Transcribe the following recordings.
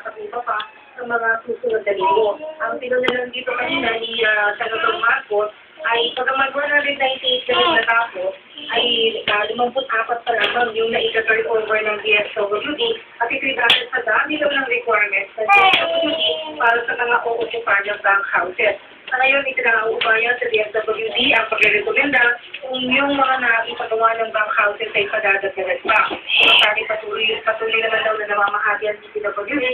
at iba pa sa mga susunod na linggo. Ang pinunalan dito kanina ni Senator Marcos ay pagkaman 198 na natapos, ay 54 pa lamang yung na-turn over ng DSWD at ito'y dahil sa dami daw ng requirements ng DSWD para sa mga uupupan ng bank houses. Sa ngayon, itinangauupayan sa DSWD ang pagre-rekomenda kung yung mga naipagawa ng bank houses ay padadagdagan pa. Masali patuloy naman daw na namamahagi ang DSWD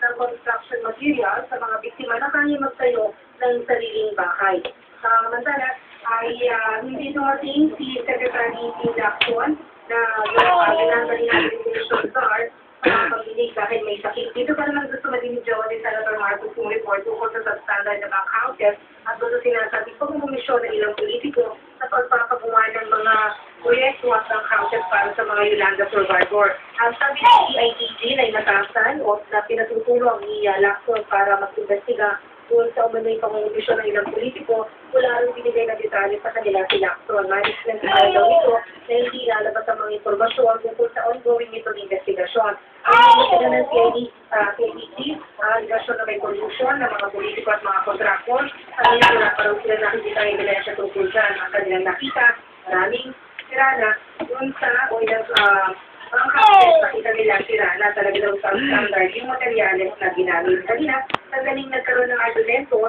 ng construction materials sa mga biktima na kaya magtayo ng sariling bahay. Samantala ay hindi dumating si Secretary P. Lacson na ginagawa natin ng guard sa pagdinig dahil may sakit. Dito pa naman gusto madinig Jowa ni Senator Marcos yung report tungkol sa substandard na bank houses at gusto sinasabi pag-umisyon ng ilang politiko sa pagpapagawa ng mga proyekto at bank houses para sa mga Yolanda survivor. Ang sabi ng CIDG na inatasan o na pinatutulong ni Lacson para mag-investiga doon sa umano'y pang-umisyon ng ilang politiko, wala rin binigay na detalye sa kanila si Lacson. Management na daw ito na hindi lalabas ang mga informasyon tungkol sa ongoing nitong investigasyon. Ang investigasyon ng CIDG, investigasyon na may collusion ng mga politiko at mga kontraktor, kanina wala pa raw sila nakikita ng ebidensya tungkol dyan. Ang kanilang nakita, maraming sirana doon sa ang houses, nakita nila sila na talaga daw sa standard yung materyales na ginamit. Kanina, sa galing nagkaroon ng argumento